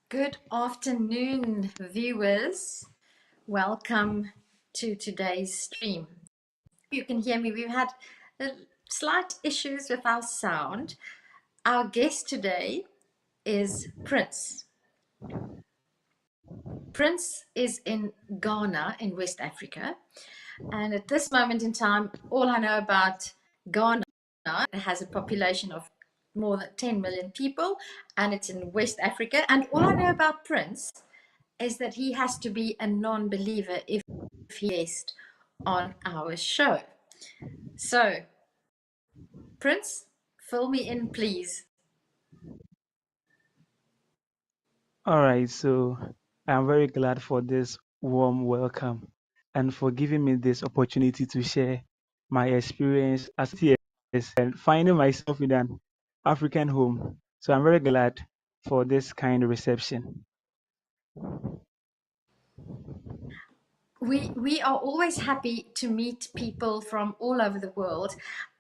Good afternoon, viewers. Welcome to today's stream. You can hear me. We've had slight issues with our sound. Our guest today is Prince. Prince is in Ghana in West Africa. And at this moment in time, all I know about Ghana, it has a population of more than 10 million people, and it's in West Africa. And all I know about Prince is that he has to be a non-believer if he's guest on our show. So, Prince, fill me in, please. All right, so I'm very glad for this warm welcome and for giving me this opportunity to share my experience as a TS and finding myself in an African home. So I'm very glad for this kind reception. We are always happy to meet people from all over the world,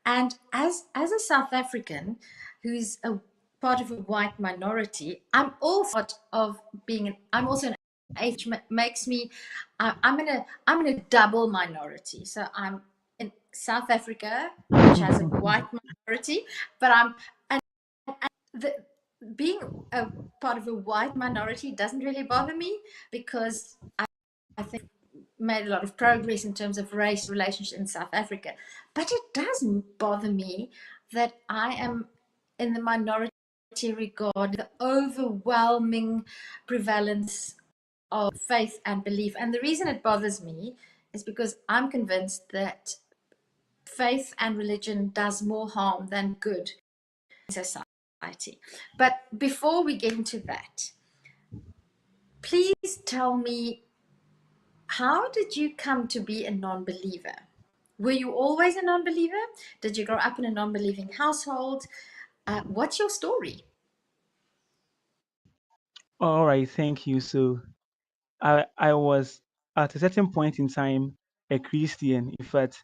and as a South African who's a part of a white minority, I'm also part of being. I'm also an atheist, which makes me. I'm in a double minority. So I'm in South Africa, which has a white minority, but and the being a part of a white minority doesn't really bother me because I think made a lot of progress in terms of race relations in South Africa. But it doesn't bother me that I am in the minority regard the overwhelming prevalence of faith and belief. And the reason it bothers me is because I'm convinced that faith and religion does more harm than good in society. But before we get into that, please tell me, how did you come to be a non-believer? Were you always a non-believer? Did you grow up in a non-believing household? What's your story? All right, thank you. So I was at a certain point in time a Christian, in fact,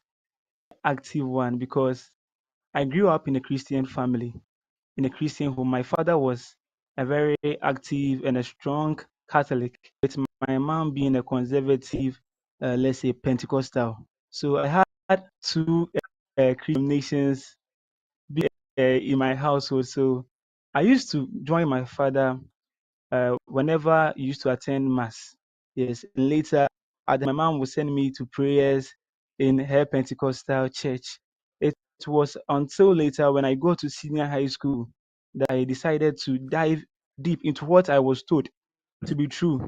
active one because I grew up in a Christian family, in a Christian home. My father was a very active and a strong Catholic, with my mom being a conservative, let's say Pentecostal. So I had two Christian nations in my household. So I used to join my father whenever he used to attend mass. Yes, and later my mom would send me to prayers in her Pentecostal church. It was until later when I got to senior high school that I decided to dive deep into what I was told to be true.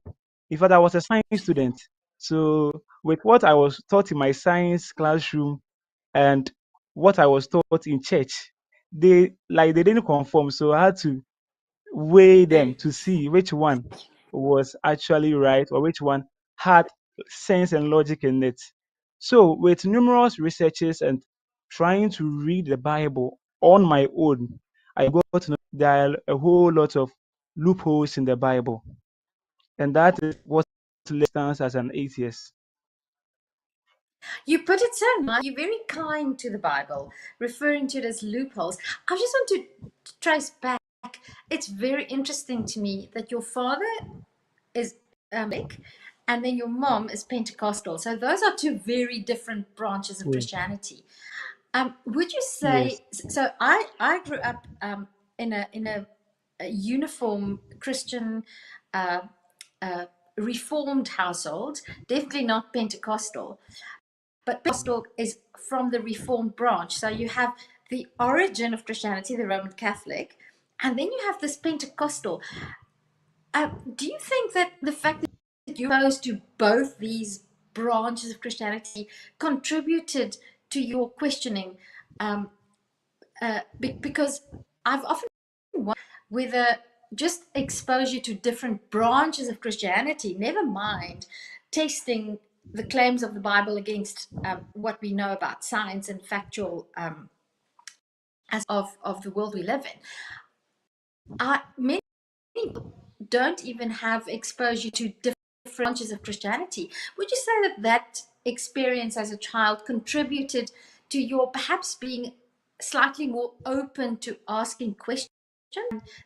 In fact, I was a science student. So with what I was taught in my science classroom and what I was taught in church, they didn't conform. So I had to weigh them to see which one was actually right or which one had sense and logic in it. So, with numerous researches and trying to read the Bible on my own, I got to know there are a whole lot of loopholes in the Bible, and that is what stands as an atheist. You put it so nice. You're very kind to the Bible, referring to it as loopholes. I just want to trace back. It's very interesting to me that your father is Catholic, and then your mom is Pentecostal. So those are two very different branches of Yes. Christianity. Would you Yes. say so? I grew up in a uniform Christian uh, uh, Reformed household, definitely not Pentecostal, but Pentecostal is from the Reformed branch. So you have the origin of Christianity, the Roman Catholic, and then you have this Pentecostal. Do you think that the fact that you're exposed to both these branches of Christianity contributed to your questioning? Um, because I've often wondered whether just exposure to different branches of Christianity, never mind testing the claims of the Bible against what we know about science and factual as of the world we live in. Many people don't even have exposure to different branches of Christianity. Would you say that that experience as a child contributed to your perhaps being slightly more open to asking questions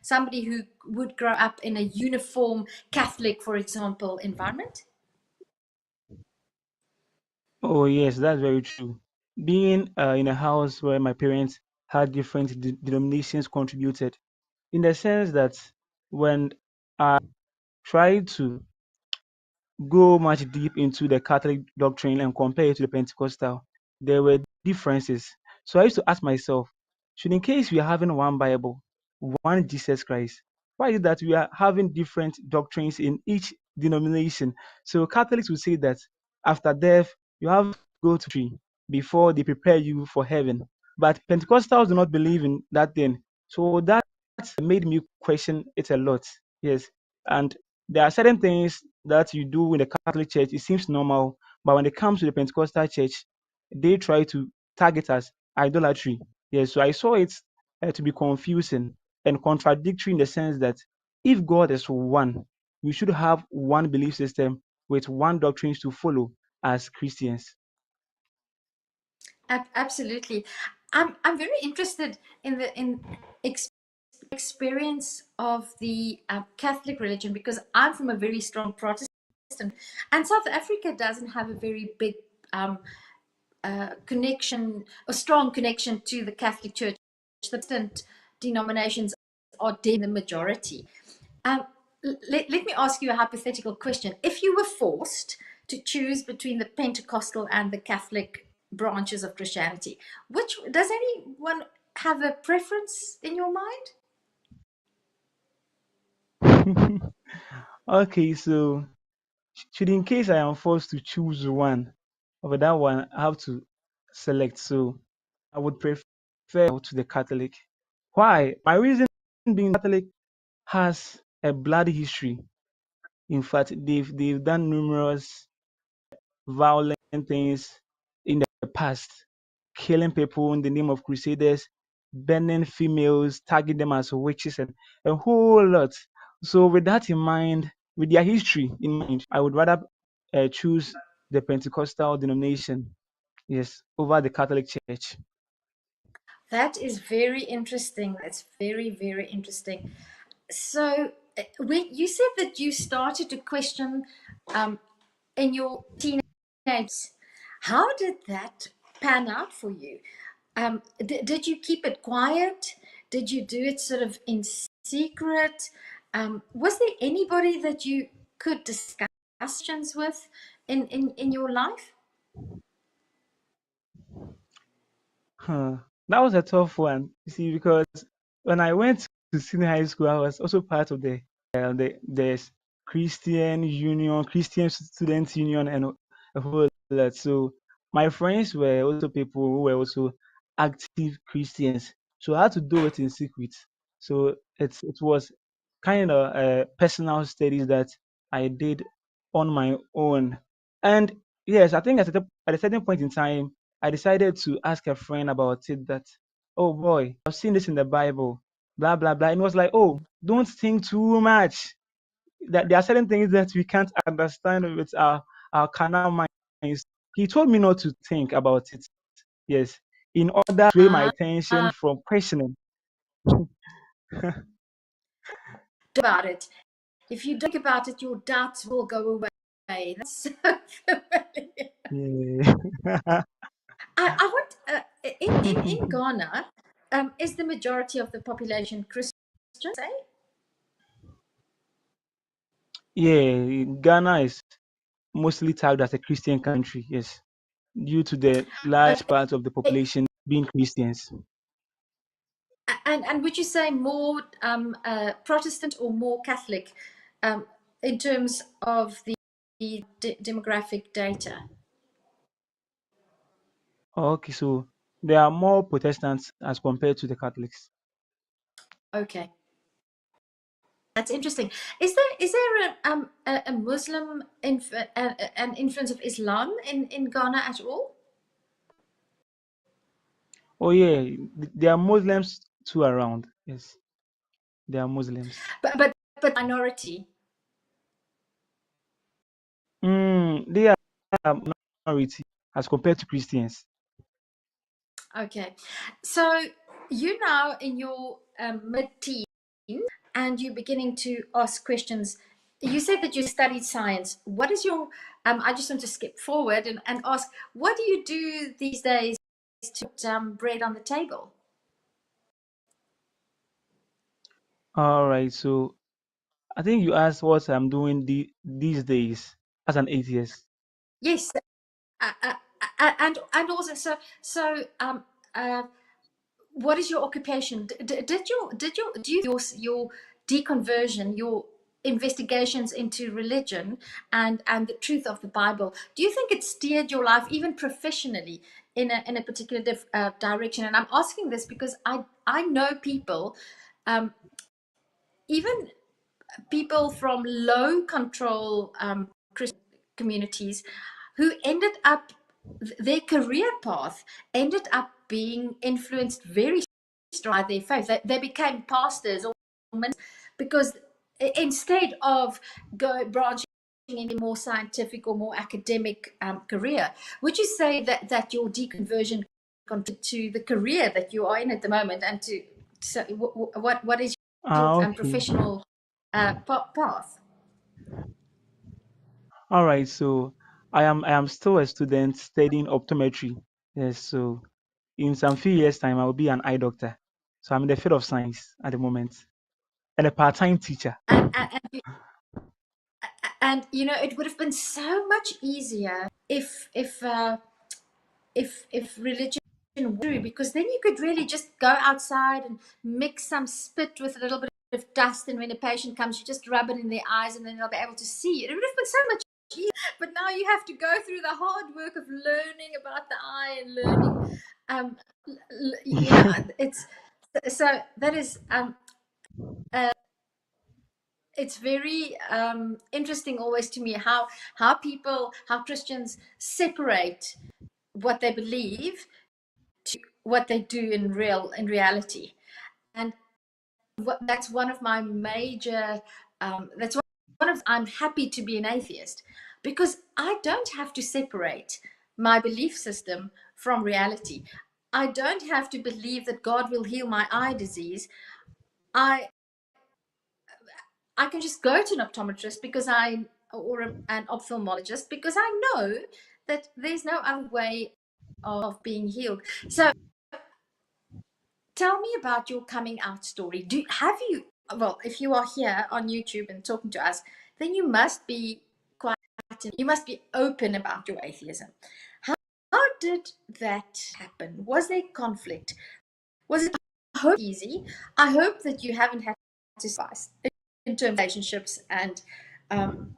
Somebody who would grow up in a uniform Catholic, for example, environment? Oh, yes, that's very true. Being in a house where my parents had different denominations contributed, in the sense that when I tried to go much deep into the Catholic doctrine and compare it to the Pentecostal, there were differences. So I used to ask myself, should in case we are having one Bible, one Jesus Christ, why is it that we are having different doctrines in each denomination? So Catholics would say that after death, you have to go to tree before they prepare you for heaven. But Pentecostals do not believe in that thing. So that made me question it a lot. Yes. And there are certain things that you do in the Catholic Church, it seems normal, but when it comes to the Pentecostal Church, they try to target as idolatry. Yes, so I saw it to be confusing and contradictory in the sense that if God is one, we should have one belief system with one doctrines to follow as Christians. Absolutely. I'm very interested in the experience of the Catholic religion because I'm from a very strong Protestant, and South Africa doesn't have a very big um, connection, a strong connection to the Catholic Church. The Protestant denominations are dead in the majority. Um, let me ask you a hypothetical question. If you were forced to choose between the Pentecostal and the Catholic branches of Christianity, which does anyone have a preference in your mind? Okay, so should in case I am forced to choose one, over that one, I have to select. So I would prefer to the Catholic. Why? My reason being Catholic has a bloody history. In fact, they've done numerous violent things in the past, killing people in the name of crusaders, burning females, tagging them as witches, and a whole lot. So, with that in mind, with their history in mind, I would rather choose the Pentecostal denomination, yes, over the Catholic Church. That is very interesting. That's very, very interesting. So, when you said that you started to question um, in your teenage, how did that pan out for you? Did you keep it quiet? Did you do it sort of in secret? Was there anybody that you could discuss questions with in your life? Huh. That was a tough one, you see, because when I went to senior high school, I was also part of there's Christian Union, Christian Student Union, and a whole lot. So my friends were also people who were also active Christians. So I had to do it in secret. So it was kind of personal studies that I did on my own. And yes, I think at a certain point in time, I decided to ask a friend about it that, oh boy, I've seen this in the Bible, blah, blah, blah. And it was like, oh, don't think too much. That there are certain things that we can't understand with our carnal minds. He told me not to think about it. Yes. In order to sway my Ah, attention from questioning. about it. If you think about it, your doubts will go away. That's so familiar. Yeah. I want in Ghana, is the majority of the population Christian? Say, Yeah. Ghana is mostly tagged as a Christian country. Yes. Due to the large okay. part of the population being Christians. And would you say more Protestant or more Catholic in terms of the demographic data? Okay, so there are more Protestants as compared to the Catholics. Okay, that's interesting. Is there a Muslim an influence of Islam in Ghana at all? Oh yeah, there are Muslims too around. Yes, there are Muslims. But minority. They are minority as compared to Christians. Okay, so you now in your mid-teens. and you're beginning to ask questions. You said that you studied science. What is your, I just want to skip forward and ask, what do you do these days to put bread on the table? All right. So I think you asked what I'm doing these days as an atheist. Yes, and also, uh, what is your occupation? Do you your deconversion, your investigations into religion and the truth of the Bible? Do you think it steered your life, even professionally, in a particular direction? And I'm asking this because I know people, um, even people from low control Christian communities who ended up, their career path ended up being influenced very strongly by their faith. They became pastors or ministers because instead of branching into more scientific or more academic career, would you say that your deconversion contributed to the career that you are in at the moment, and to, so what is your Ah, okay. professional path? All right. So I am still a student studying optometry. Yes. So in some few years' time, I will be an eye doctor. So I'm in the field of science at the moment and a part-time teacher. And you know, it would have been so much easier if religion were true, because then you could really just go outside and mix some spit with a little bit of dust, and when a patient comes, you just rub it in their eyes, and then they'll be able to see. It would have been so much easier. But now you have to go through the hard work of learning about the eye and learning, um, you know, it's so that is uh, it's very interesting always to me how people, how Christians separate what they believe to what they do in reality. And that's one of my major, that's one of, I'm happy to be an atheist, because I don't have to separate my belief system from reality. I don't have to believe that God will heal my eye disease. I i can just go to an optometrist because I, or an ophthalmologist, because I know that there's no other way of being healed. So tell me about your coming out story. Do have you, well, if you are here on YouTube and talking to us, then you must be quite, you must be open about your atheism. How did that happen? Was there conflict? Was it, I hope, easy? I hope that you haven't had to sacrifice in terms of relationships and um,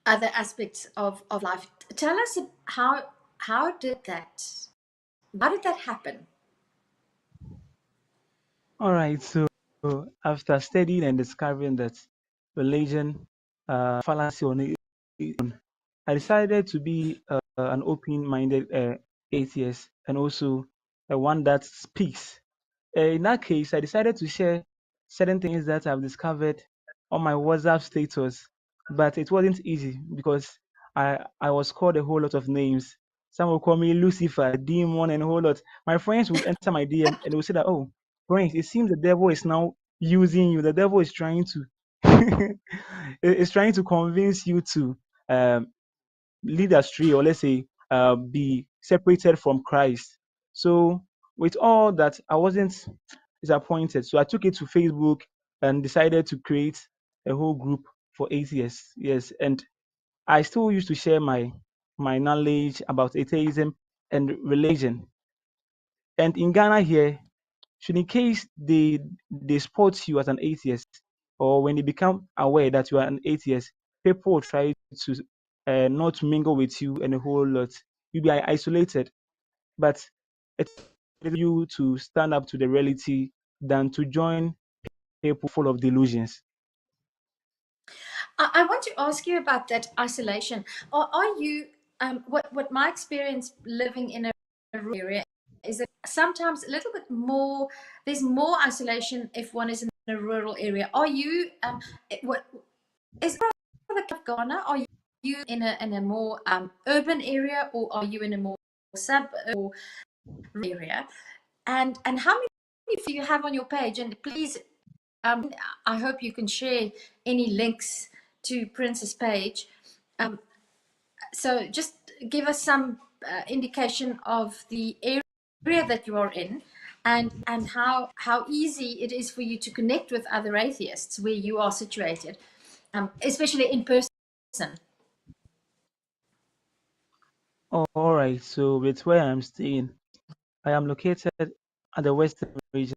other aspects of life. Tell us how did that, how did that happen? All right. So after studying and discovering that religion fallacy on it, I decided to be an open-minded atheist and also one that speaks. In that case, I decided to share certain things that I've discovered on my WhatsApp status, but it wasn't easy because I was called a whole lot of names. Some will call me Lucifer, demon, and a whole lot. My friends would enter my DM and they would say that, "Oh, Prince, it seems the devil is now using you. The devil is trying to is trying to convince you to um, lead astray, or let's say be separated from Christ." So with all that, I wasn't disappointed. So I took it to Facebook and decided to create a whole group for atheists. Yes, and I still used to share my knowledge about atheism and religion. And in Ghana here, should in case they spot you as an atheist, or when they become aware that you are an atheist, people try to not mingle with you and a whole lot. You'll be isolated. But it's you to stand up to the reality than to join people full of delusions. I want to ask you about that isolation. Are you, what my experience living in a rural area is that sometimes a little bit more, there's more isolation if one is in a rural area. Are you, what is the of Ghana? Are you in a more urban area, or are you in a more sub or area? And how many do you have on your page? And please I hope you can share any links to Prince's page. So just give us some indication of the area that you are in, and how easy it is for you to connect with other atheists where you are situated, especially in person. All right. So with where I'm staying, I am located at the western region.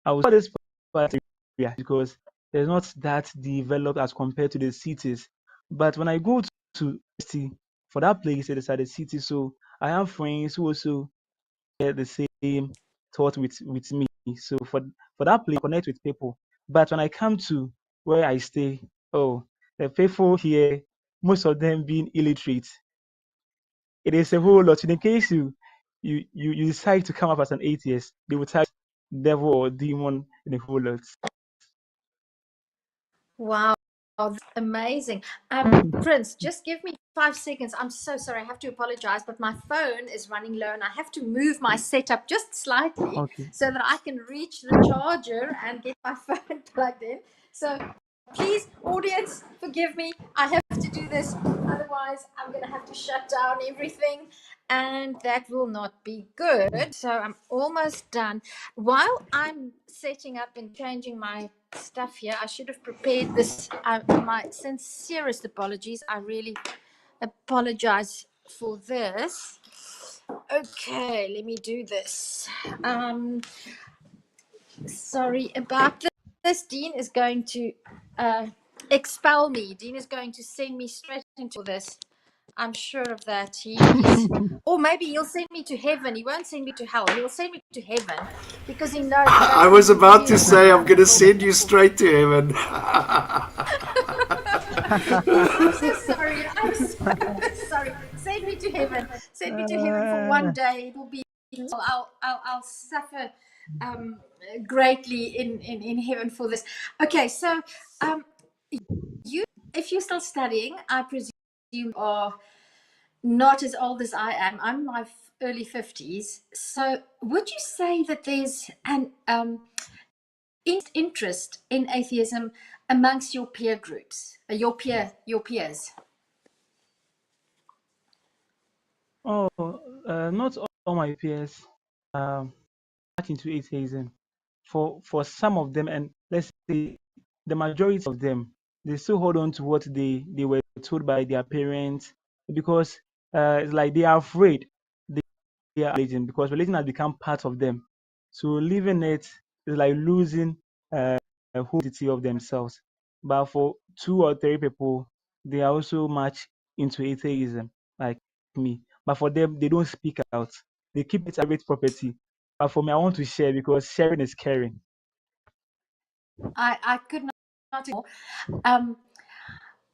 I would call this part area because there's not that developed as compared to the cities. But when I go to city, for that place, it is at the city. So I have friends who also share the same thought with me. So for that place, I connect with people. But when I come to where I stay, oh, the people here, most of them being illiterate, it is a whole lot. In case you decide to come up as an atheist, they will type devil or demon in a whole lot. Wow, that's amazing. Prince, just give me 5 seconds. I'm so sorry. I have to apologize, but my phone is running low and I have to move my setup just slightly Okay. so that I can reach the charger and get my phone plugged in. So please, audience, forgive me. I have to do this. Otherwise, I'm going to have to shut down everything, and that will not be good. So I'm almost done. While I'm setting up and changing my stuff here, I should have prepared this. My sincerest apologies. I really apologize for this. Okay, let me do this. Sorry about this. Dean is going to expel me. Dean is going to send me straight into this. I'm sure of that. He's, or maybe he'll send me to heaven. He won't send me to hell. He'll send me to heaven because he knows that I I'm going was to be about to doing say I'm something gonna horrible. send you straight to heaven. I'm so sorry. I'm so sorry. Send me to heaven. Send me to heaven for one Uh, day. It will be. I'll suffer greatly in heaven for this. Okay, so um, you, if you're still studying, I presume you are not as old as I am. I'm in my early 50s. So would you say that there's an interest in atheism amongst your peer groups, your peers? oh, not all my peers um back into atheism. For some of them, and let's say the majority of them, they still hold on to what they were told by their parents because it's like they are afraid they are religion because religion has become part of them. So leaving it is like losing a whole entity of themselves. But for two or three people, they are also much into atheism, like me. But for them, they don't speak out. They keep it a private property. But for me, I want to share because sharing is caring. I could not agree more. Um,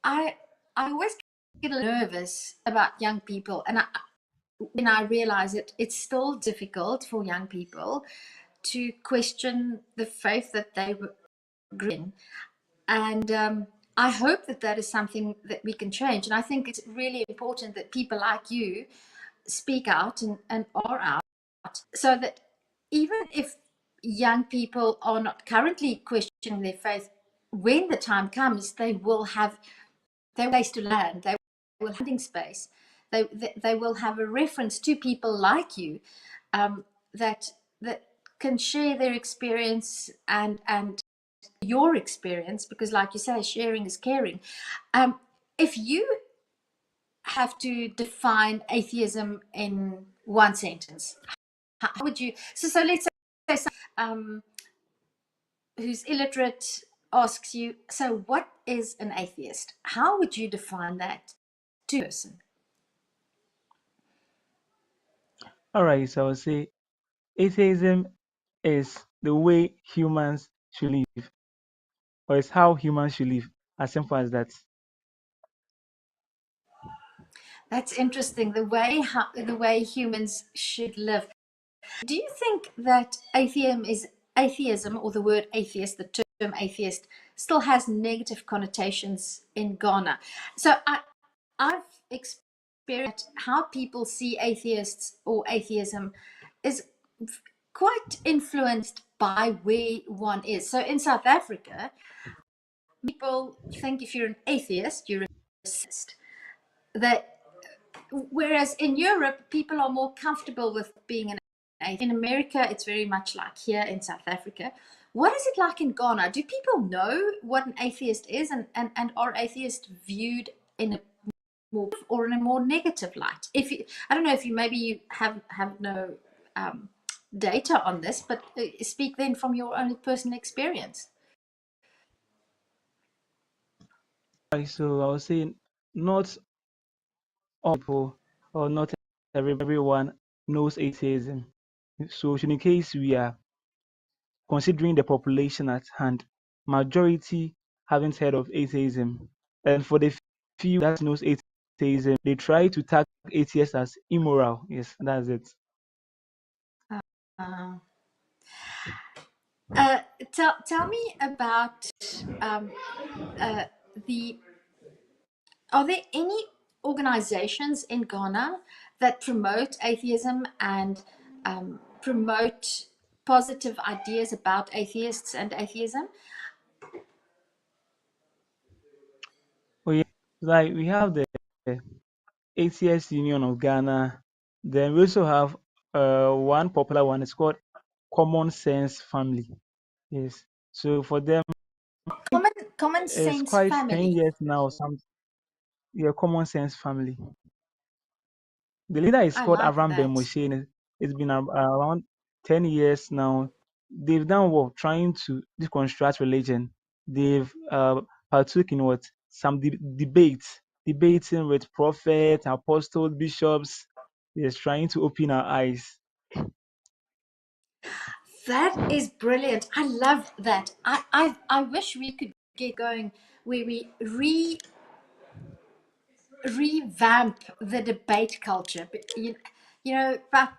I I always get a little nervous about young people, and when I realize it, it's still difficult for young people to question the faith that they grew in. And I hope that that is something that we can change. And I think it's really important that people like you speak out and are out so that even if young people are not currently questioning their faith, when the time comes, they will have their place to land. They will have hunting space. They will have a reference to people like you that can share their experience and your experience, because like you say, sharing is caring. If you have to define atheism in one sentence, how would you? So let's say who's illiterate asks you, so what is an atheist? How would you define that to a person? All right, so I would say atheism is the way humans should live, or it's how humans should live. As simple as that. That's interesting. The way humans should live. Do you think that atheism, or the word atheist, the term atheist, still has negative connotations in Ghana? So I've experienced how people see atheists or atheism is quite influenced by where one is. So in South Africa, people think if you're an atheist, you're a racist. That whereas in Europe, people are more comfortable with being an atheist. In America, it's very much like here in South Africa. What is it like in Ghana? Do people know what an atheist is, and are atheists viewed in a more or in a more negative light? If you, I don't know if you maybe you have no data on this, but speak then from your own personal experience. Right, so I was saying, not all people or not everyone knows atheism. So in case we are considering the population at hand, majority haven't heard of atheism. And for the few that knows atheism, they try to tag atheists as immoral. Yes, that's it. Uh, tell me about um, uh, the. Are there any organizations in Ghana that promote atheism and promote positive ideas about atheists and atheism? Oh yeah, like we have the Atheist Union of Ghana. Then we also have one popular one. It's called Common Sense Family. Yes. So for them, Common it's sense quite 10 family. years now. Some yeah, Common Sense Family. The leader is I called like Avram Ben that. Moshe. And it's been around 10 years now. They've done what? Trying to deconstruct religion. They've partook in what? Some debates, debating with prophets, apostles, bishops. Yes, trying to open our eyes. That is brilliant. I love that. I wish we could get going where we revamp the debate culture. But you know, about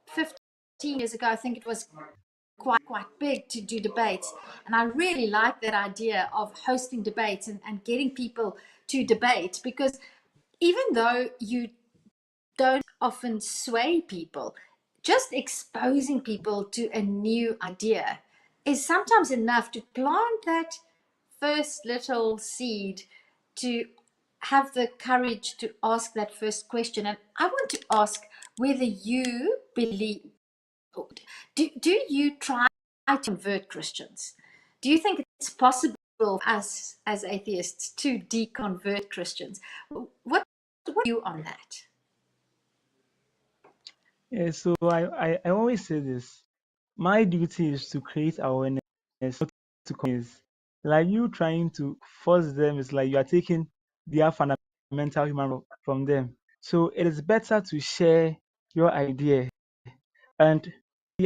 15 years ago, I think it was quite big to do debates, and I really like that idea of hosting debates and getting people to debate, because even though you don't often sway people, just exposing people to a new idea is sometimes enough to plant that first little seed, to have the courage to ask that first question. And I want to ask whether you believe, do you try to convert Christians? Do you think it's possible for us as atheists to deconvert Christians? What are you on that? Yeah, so I always say this. My duty is to create awareness, not to convince. Like you trying to force them, it's like you are taking their fundamental human right from them. So it is better to share your idea. And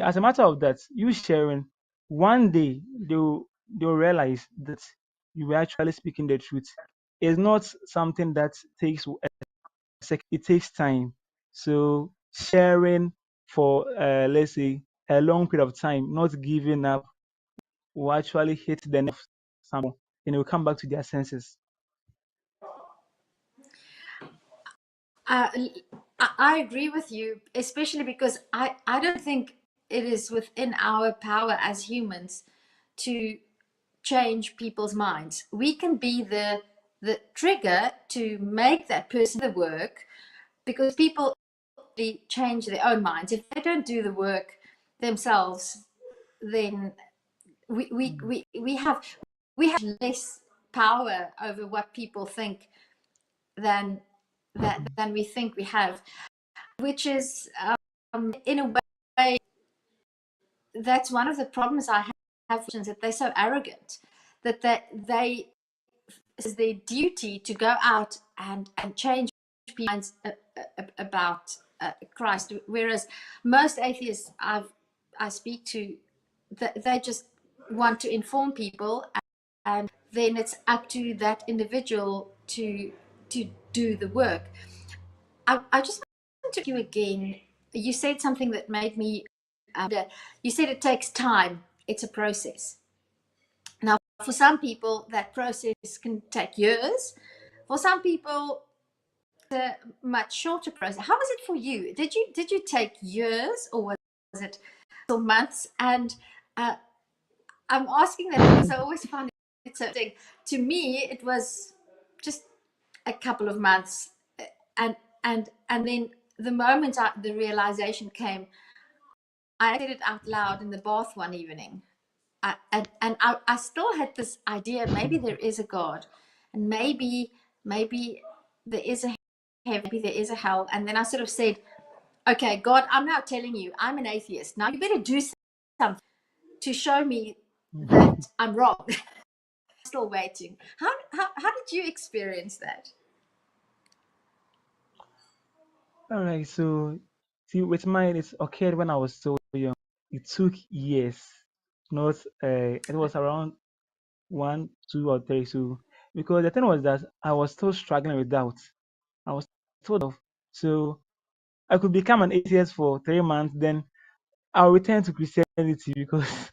as a matter of that, you sharing, one day they'll realize that you were actually speaking the truth. It's not something that takes a second, it takes time. So sharing for let's say a long period of time, not giving up, will actually hit the nerve of someone and they will come back to their senses. Uh, I agree with you, especially because I don't think it is within our power as humans to change people's minds. We can be the trigger to make that person the work, because people change their own minds. If they don't do the work themselves, then we have less power over what people think than than we think we have, which is in a way that's one of the problems I have, is that they're so arrogant that they is their duty to go out and change people's minds about Christ, whereas most atheists I speak to, they just want to inform people, and then it's up to that individual to do the work. I just want to you again. You said something that made me. You said it takes time. It's a process. Now, for some people, that process can take years. For some people, a much shorter process. How was it for you? Did you take years, or was it months? And Uh, I'm asking that because I always find it so interesting. To me, it was just a couple of months, and then the moment the realization came, I said it out loud in the bath one evening. I still had this idea, maybe there is a God, and maybe there is a heaven, maybe there is a hell. And then I sort of said, okay, God, I'm now telling you, I'm an atheist. Now you better do something to show me that I'm wrong. Still waiting. How did you experience that? All right, so see, with mine, it occurred when I was so young. It took years, not it was around 1, 2, or 3. So because the thing was that I was still struggling with doubt. I was told of. So I could become an atheist for 3 months, then I'll return to Christianity because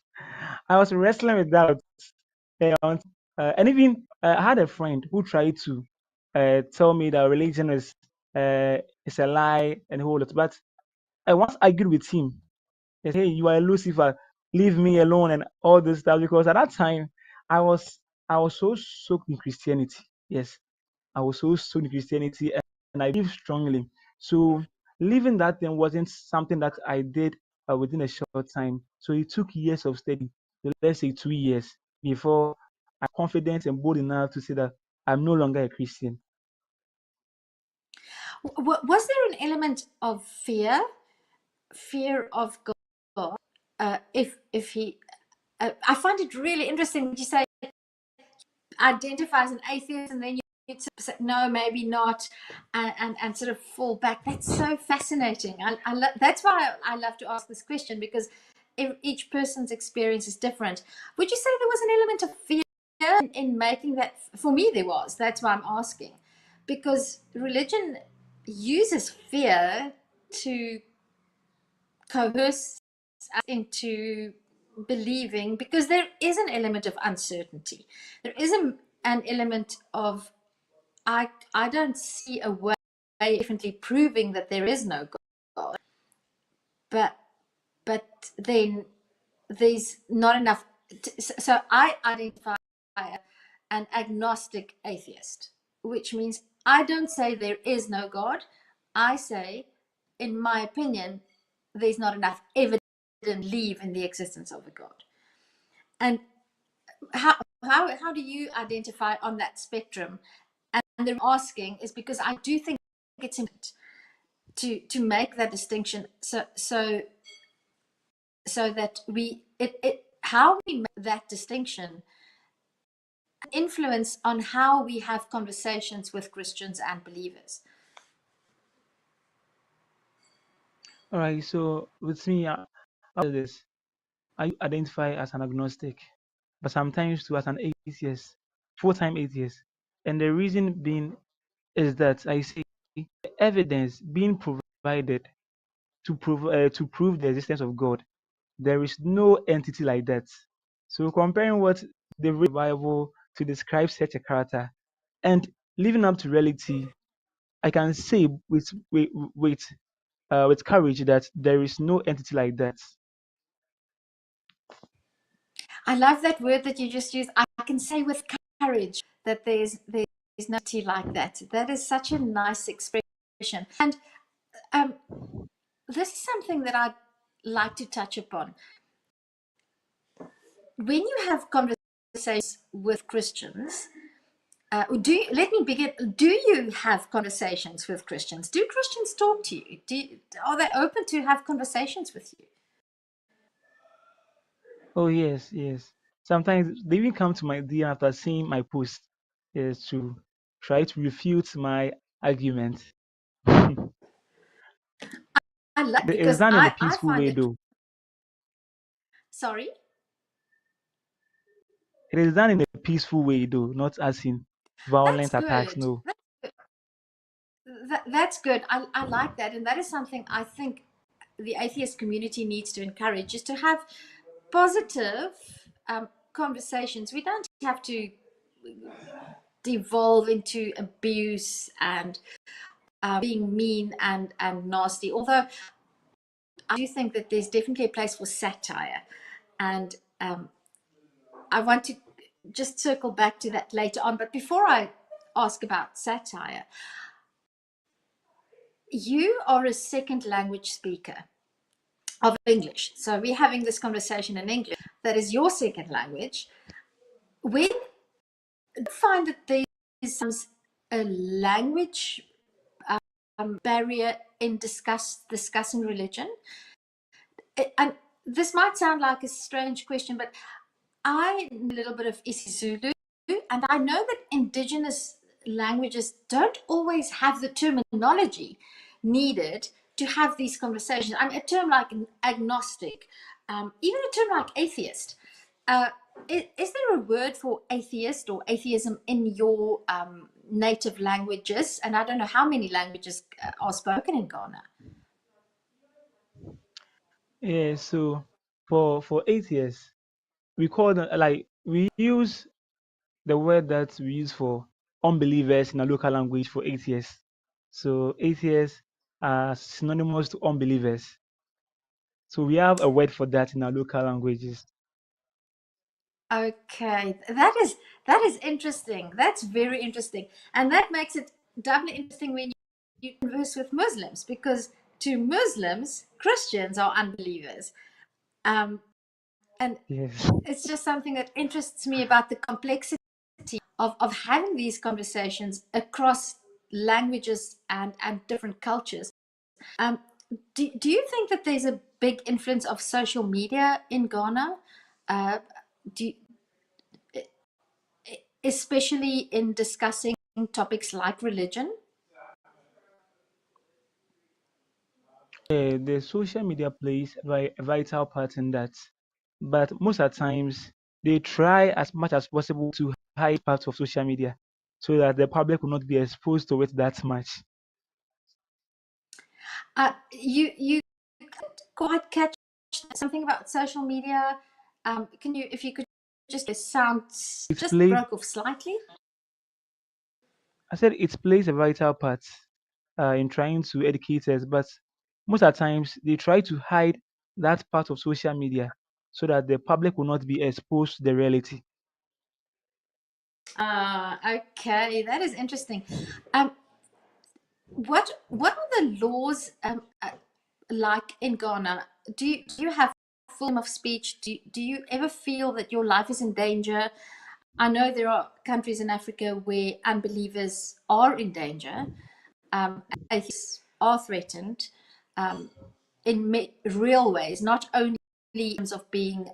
I was wrestling with doubt. And, and even I had a friend who tried to tell me that religion is a lie and all that. But I once argued with him. He said, "Hey, you are Lucifer. Leave me alone," and all this stuff. Because at that time, I was I was so soaked in Christianity. Yes, I was so soaked in Christianity, and I believe strongly. So leaving that thing wasn't something that I did within a short time. So it took years of study. So let's say 2 years before I'm confident and bold enough to say that I'm no longer a Christian. Was there an element of fear of God? If he, I find it really interesting. Would you say identify as an atheist and then you say no, maybe not, and sort of fall back? That's so fascinating. That's why I love to ask this question, because each person's experience is different. Would you say there was an element of fear in making that? For me, there was. That's why I'm asking, because religion uses fear to coerce us into believing, because there is an element of uncertainty. There is an element of I don't see a way definitely proving that there is no God, but then there's not enough. So I identify an agnostic atheist, which means I don't say there is no God. I say, in my opinion, there's not enough evidence to believe in the existence of a God. And how how do you identify on that spectrum? And the reason I'm asking is because I do think it's important to make that distinction, so that how we make that distinction influence on how we have conversations with Christians and believers. All right, so with me, after this, I identify as an agnostic, but sometimes too as an atheist, full-time atheist. And the reason being is that I see evidence being provided to prove the existence of God. There is no entity like that. So comparing what the Bible to describe such a character and living up to reality, I can say with courage that there is no entity like that. I love that word that you just used. I can say with courage that there's no tea like that. That is such a nice expression. And um, this is something that I'd like to touch upon. When you have conversations with Christians, let me begin. Do you have conversations with Christians? Do Christians talk to you? Are they open to have conversations with you? Oh yes, yes. Sometimes they even come to my DM after seeing my post is to try to refute my argument. I love It is because done in a I peaceful find way it. though. Sorry. It is done in a peaceful way though, not as in That's violent attacks, good. no. That's good. I like that. And that is something I think the atheist community needs to encourage, is to have positive conversations. We don't have to devolve into abuse and being mean and nasty. Although I do think that there's definitely a place for satire. And I want to just circle back to that later on. But before I ask about satire, you are a second language speaker of English. So we're having this conversation in English. That is your second language. When do you find that there is a language barrier in discussing religion? And this might sound like a strange question, but I know a little bit of isiZulu, and I know that indigenous languages don't always have the terminology needed to have these conversations. I mean, a term like agnostic, even a term like atheist. Uh, is there a word for atheist or atheism in your native languages? And I don't know how many languages are spoken in Ghana. Yeah, so for 8 years, we call them like we use the word that we use for unbelievers in a local language for 8 years. So 8 years are synonymous to unbelievers. So we have a word for that in our local languages. Okay, that is interesting. That's very interesting, and that makes it doubly interesting when you converse with Muslims, because to Muslims, Christians are unbelievers, and Yes. it's just something that interests me about the complexity of having these conversations across languages and different cultures. Um, do you think that there's a big influence of social media in Ghana? Uh, do especially in discussing topics like religion? The social media plays a vital part in that. But most of the times, they try as much as possible to hide parts of social media so that the public will not be exposed to it that much. You couldn't quite catch something about social media. Can you, if you could just sound It's just played, broke off slightly? I said it plays a vital part in trying to educate us, but most of the times they try to hide that part of social media so that the public will not be exposed to the reality. Okay, that is interesting. Um, what are the laws like in Ghana? Do you have freedom of speech? Do you ever feel that your life is in danger? I know there are countries in Africa where unbelievers are in danger, atheists are threatened in real ways, not only in terms of being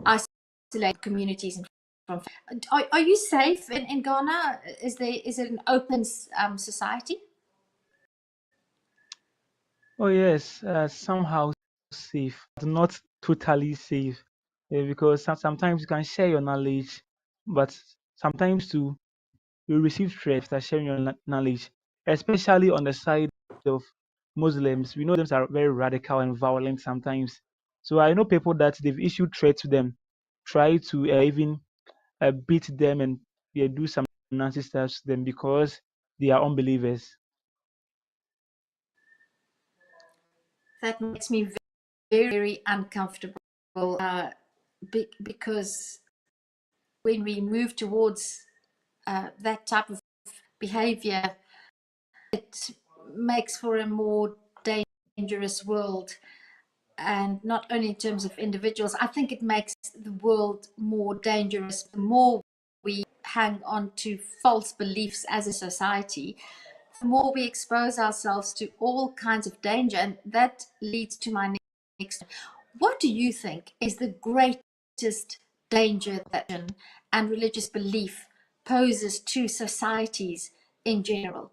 isolated communities. From, are you safe in Ghana? Is it an open society? Oh yes, somehow safe, but not totally safe, because sometimes you can share your knowledge, but sometimes too you receive threats after sharing your knowledge, especially on the side of Muslims. We know Muslims are very radical and violent sometimes. So I know people that they've issued threats to them, try to even beat them and do some nasty stuff to them because they are unbelievers. That makes me very, very uncomfortable because when we move towards that type of behavior, it makes for a more dangerous world. And not only in terms of individuals, I think it makes the world more dangerous. The more we hang on to false beliefs as a society, the more we expose ourselves to all kinds of danger. And that leads to my next. What do you think is the greatest danger that religion and religious belief poses to societies in general?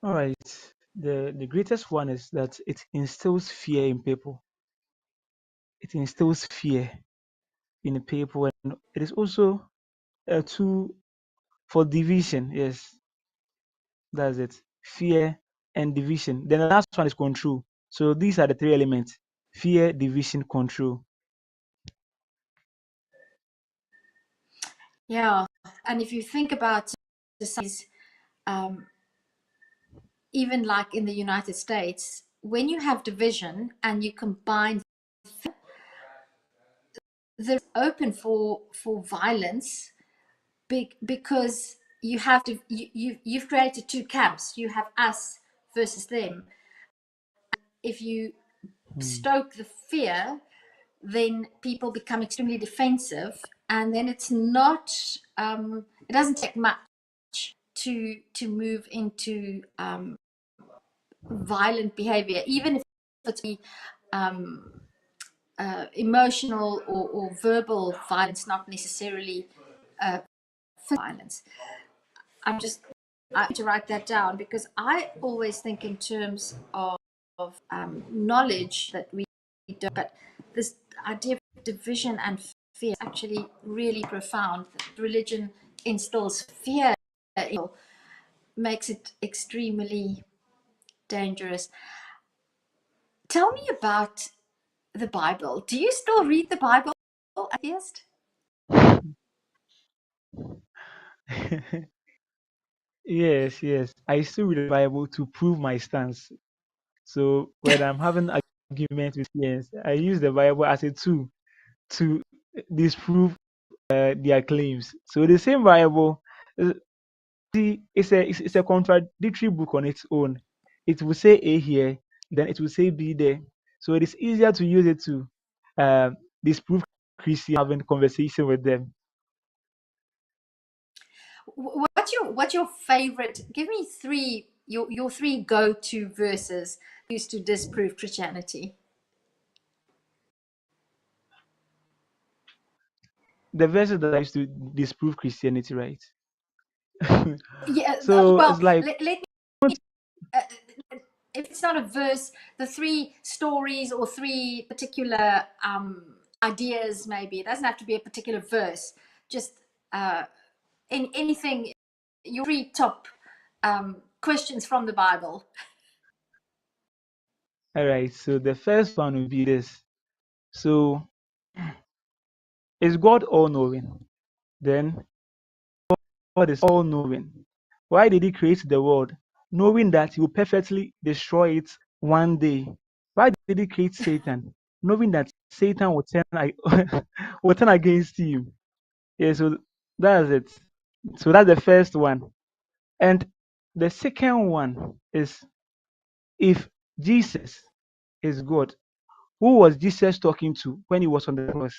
All right. The greatest one is that it instills fear in people. It instills fear in the people, and it is also a tool for division. Yes, that's it. Fear and division. Then the last one is control. So these are the three elements: fear, division, control. Yeah, and if you think about societies, um, even like in the United States, when you have division and you combine, they're open for violence, because you have to you've created two camps. You have us versus them. If you Hmm. stoke the fear, then people become extremely defensive, and then it's not it doesn't take much to move into violent behavior, even if it's um, emotional or verbal violence, not necessarily violence. I need to write that down, because I always think in terms of knowledge that we do, but this idea of division and fear is actually really profound. Religion instills fear, makes it extremely dangerous. Tell me about the Bible. Do you still read the Bible, atheist? Yes, yes. I still read the Bible to prove my stance. So when I'm having argument with friends, I use the Bible as a tool to disprove their claims. So the same Bible, uh, see, it's a contradictory book on its own. It will say A here, then it will say B there. So it is easier to use it to uh, disprove Christian having conversation with them. What's your favorite? Give me three your three go-to verses used to disprove Christianity. The verses that I used to disprove Christianity, right? Yeah, So well, it's like, let me. Uh, if it's not a verse, the three stories or three particular ideas, maybe it doesn't have to be a particular verse. Just in anything, your three top questions from the Bible. all right. So the first one would be this. So is God all knowing? Then God is all knowing. Why did He create the world? Knowing that He will perfectly destroy it one day. Why did He create Satan? Knowing that Satan will will turn against Him. Yeah, so that's it. So that's the first one. And the second one is, if Jesus is God, who was Jesus talking to when He was on the cross?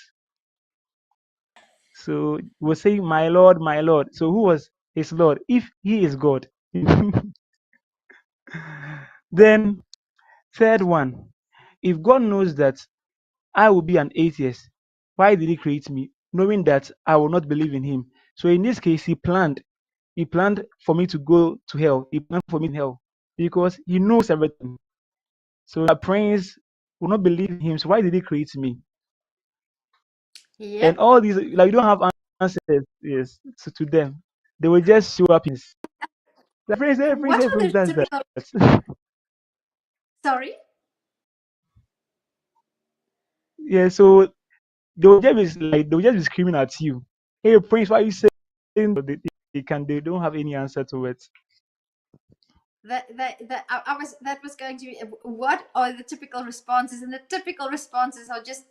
So he was saying, my Lord, my Lord. So who was his Lord? If He is God. Then third one, if God knows that I will be an atheist, why did He create me? Knowing that I will not believe in Him. So in this case, He planned for me to go to hell. He planned for me in hell because He knows everything. So our parents will not believe in Him. So why did He create me? And Yep. all these, like, you don't have answers, yes, to them. They will just show up in this. The What are friends the does typical? that. Sorry. Yeah, so they will just be screaming at you. Hey Prince, why are you saying? But they don't have any answer to it. I was that was going to be, what are the typical responses, and the typical responses are just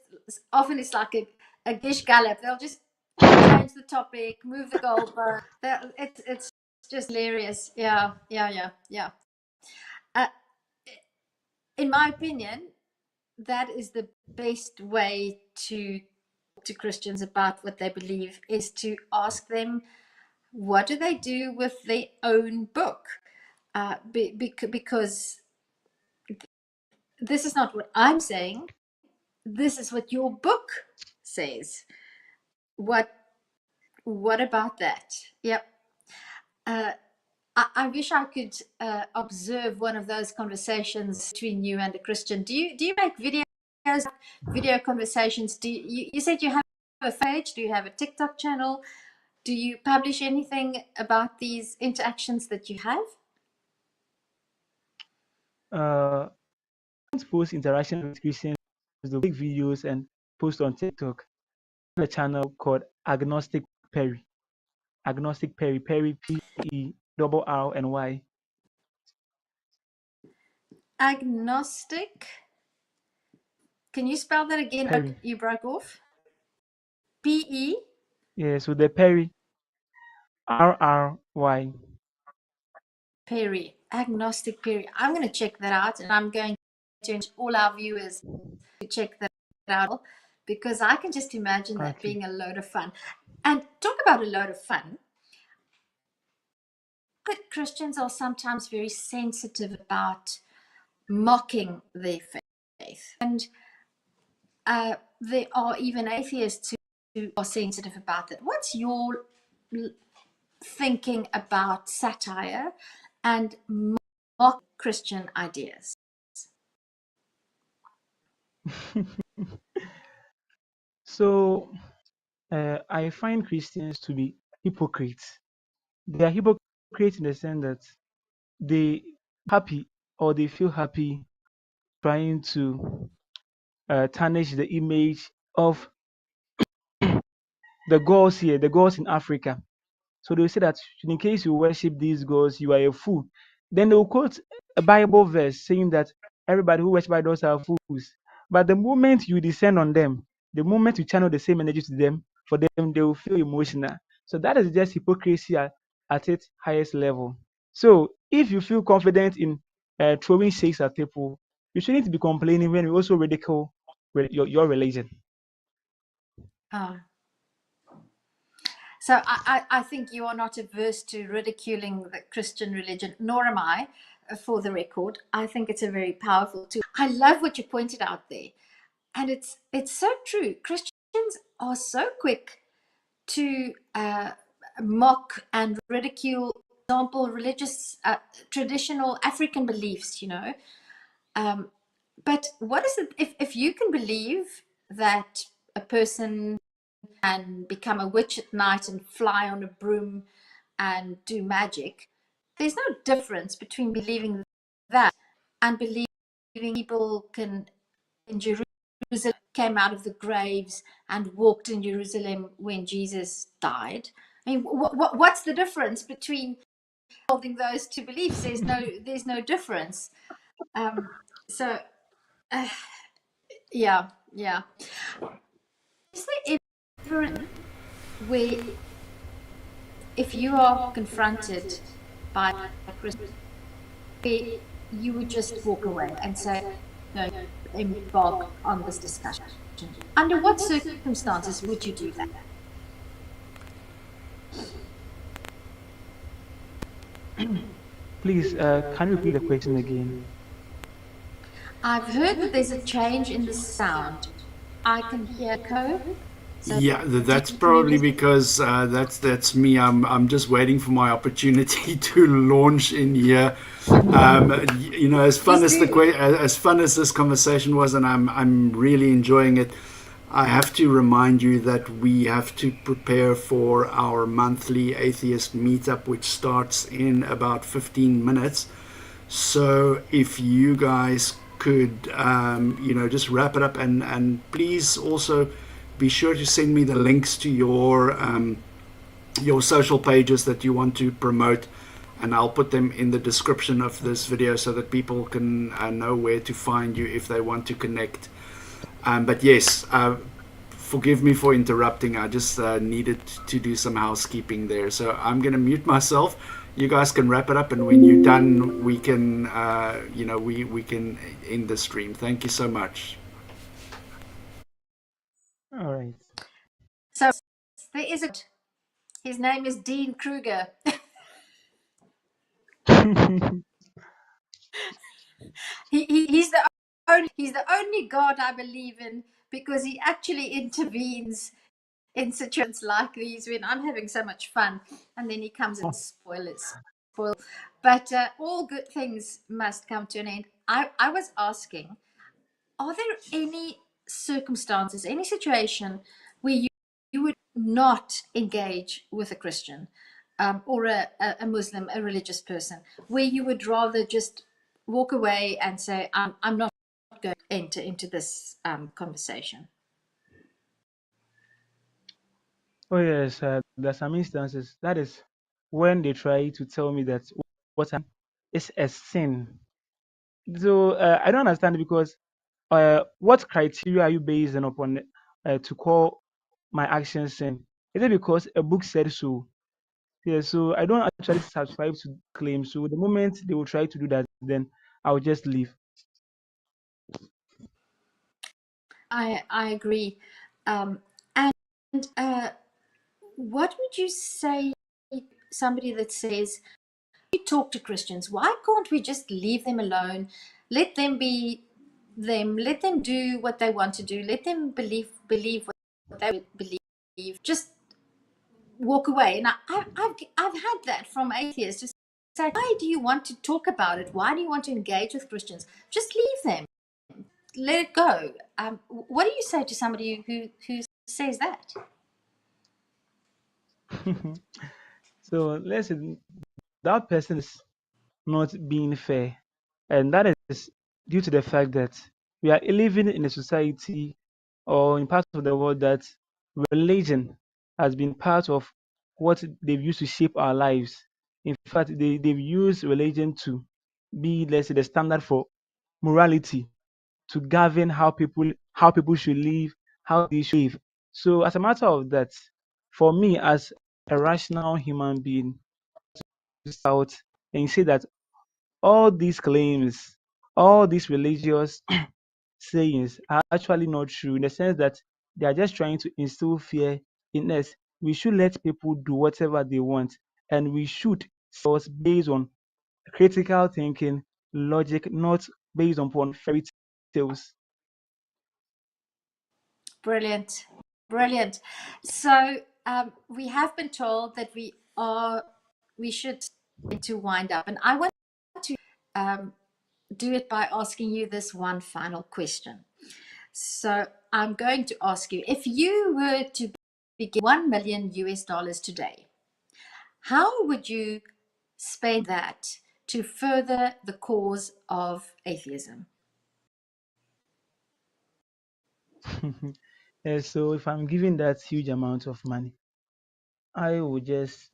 often it's like a gish gallop. They'll just change the topic, move the goalpost. It's just hilarious. Yeah, yeah, yeah, yeah. uh, in my opinion, that is the best way to Christians about what they believe, is to ask them, what do they do with their own book? Because this is not what I'm saying. This is what your book says. What what about that? Yep. Uh, I wish I could observe one of those conversations between you and a Christian. Do you make videos, video conversations? You said you have a page? Do you have a TikTok channel? Do you publish anything about these interactions that you have? Uh, post interaction with Christians, they'll make videos and post on TikTok. A channel called Agnostic Perry. Agnostic Perry. Perry, Perry. Agnostic. Can you spell that again? Perry. You broke off. P-E. Yes, with the Perry. RRY. Perry. Agnostic Perry. I'm going to check that out, and I'm going to encourage all our viewers to check that out, because I can just imagine that Okay. being a load of fun. And talk about a load of fun. But Christians are sometimes very sensitive about mocking their faith. And there are even atheists who are sensitive about that. What's your thinking about satire and mock Christian ideas? So I find Christians to be hypocrites. They are hypocrites in the sense that they happy or they feel happy trying to tarnish the image of the gods here, the gods in Africa. So they will say that in case you worship these gods, you are a fool. Then they will quote a Bible verse saying that everybody who worships idols are fools. But the moment you descend on them, the moment you channel the same energy to them, for them, they will feel emotional. So that is just hypocrisy at its highest level. So if you feel confident in throwing shakes at people, you shouldn't be complaining when you also ridicule your religion. Oh. So I think you are not averse to ridiculing the Christian religion, nor am I, for the record. I think it's a very powerful tool. I love what you pointed out there. And it's so true. Christians are so quick to mock and ridicule, for example, religious, traditional African beliefs, But what is it, if you can believe that a person can become a witch at night and fly on a broom and do magic, there's no difference between believing that and believing people can in Jerusalem came out of the graves and walked in Jerusalem when Jesus died. I mean, what's the difference between holding those two beliefs? There's no difference. Um, so, uh, yeah, yeah. Is there ever where, if you are confronted by Christ, where you would just walk away and say, no, embark on this discussion? Under what circumstances would you do that? Please, can you repeat the question again? I've heard that there's a change in the sound. I can hear echo. So Yeah, that's can you probably just? because that's me. I'm just waiting for my opportunity to launch in here. As fun Please as do. as fun as this conversation was, and I'm really enjoying it. I have to remind you that we have to prepare for our monthly atheist meetup, which starts in about 15 minutes. So if you guys could, just wrap it up, and please also be sure to send me the links to your social pages that you want to promote, and I'll put them in the description of this video so that people can know where to find you if they want to connect. But yes, forgive me for interrupting. I just needed to do some housekeeping there. So I'm going to mute myself. You guys can wrap it up, and when you're done, we can, we can end the stream. Thank you so much. All right. So there is a. His name is Dean Kruger. He's the only God I believe in, because he actually intervenes in situations like these when I'm having so much fun, and then he comes and spoil it. But all good things must come to an end. I was asking, are there any circumstances, any situation where you would not engage with a Christian, or a Muslim, a religious person, where you would rather just walk away and say, I'm not going to enter into this conversation? Oh yes, there are some instances. That is when they try to tell me that what I is a sin. So I don't understand because what criteria are you based on upon to call my actions sin? Is it because a book said so? Yeah, so I don't actually subscribe to claims. So the moment they will try to do that, then I'll just leave. I agree. And what would you say to somebody that says, you talk to Christians, why can't we just leave them alone? Let them be them, let them do what they want to do, let them believe what they believe, just walk away. And I've had that from atheists. Just say, why do you want to talk about it? Why do you want to engage with Christians? Just leave them. Let it go. What do you say to somebody who says that? So let's say that person is not being fair, and that is due to the fact that we are living in a society or in parts of the world that religion has been part of what they've used to shape our lives. In fact, they've used religion to be, let's say, the standard for morality, to govern how people should live, how they should live. So as a matter of that, for me as a rational human being, out and say that all these claims, all these religious sayings are actually not true in the sense that they are just trying to instill fear in us. We should let people do whatever they want, and we should source based on critical thinking, logic, not based upon fairy tales. Brilliant, brilliant. So we have been told that we should to wind up, and I want to um, do it by asking you this one final question. So I'm going to ask you, if you were to be given $1 million today, how would you spend that to further the cause of atheism? And so if I'm given that huge amount of money, I would just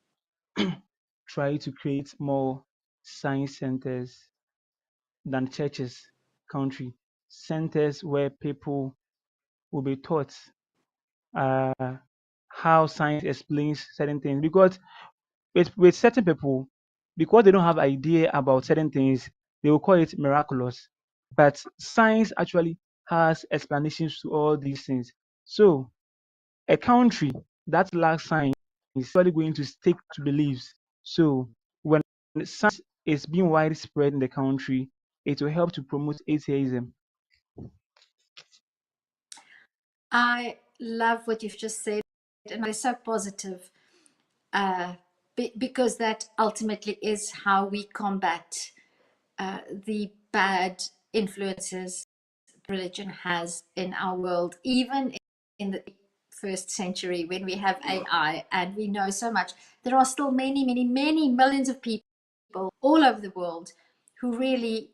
try to create more science centers than churches, country centers where people will be taught uh, how science explains certain things. Because with certain people, because they don't have idea about certain things, they will call it miraculous. But science actually has explanations to all these things. So a country that lacks science is probably going to stick to beliefs. So when science is being widespread in the country, it will help to promote atheism. I love what you've just said, and it's so positive uh, because that ultimately is how we combat the bad influences religion has in our world, even in the first century when we have AI and we know so much. There are still many, many, many millions of people all over the world who really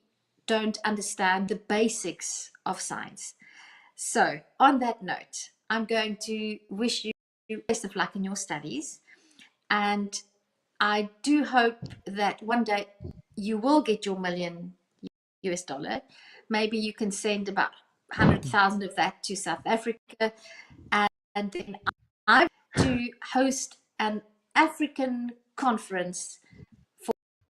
don't understand the basics of science. So, on that note, I'm going to wish you best of luck in your studies. And I do hope that one day you will get your $1 million. Maybe you can send about 100,000 of that to South Africa. And then I to host an African conference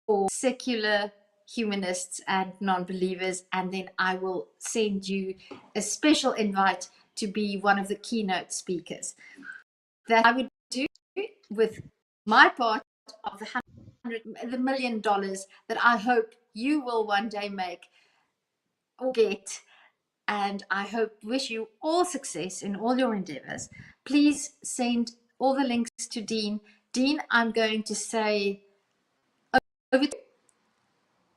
for secular humanists and non-believers, and then I will send you a special invite to be one of the keynote speakers. That I would do with my part of the $1 million that I hope you will one day make or get. And I wish you all success in all your endeavors. Please send all the links to Dean. Dean, I'm going to say over to you,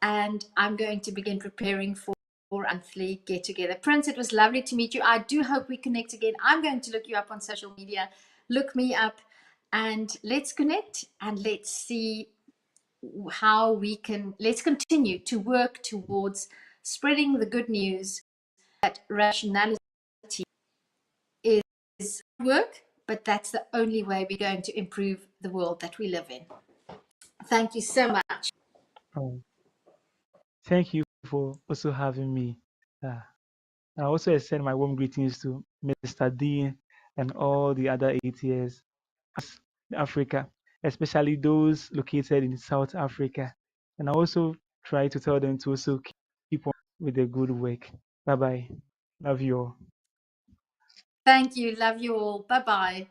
and I'm going to begin preparing for monthly get together. Prince, it was lovely to meet you. I do hope we connect again. I'm going to look you up on social media. Look me up and let's connect and let's see how let's continue to work towards spreading the good news that rationality is work, but that's the only way we're going to improve the world that we live in. Thank you so much. Oh, thank you for also having me. I also extend my warm greetings to Mr. Dean and all the other atheists in Africa, especially those located in South Africa. And I also try to tell them to also keep on with the good work. Bye bye. Love you all. Thank you. Love you all. Bye bye.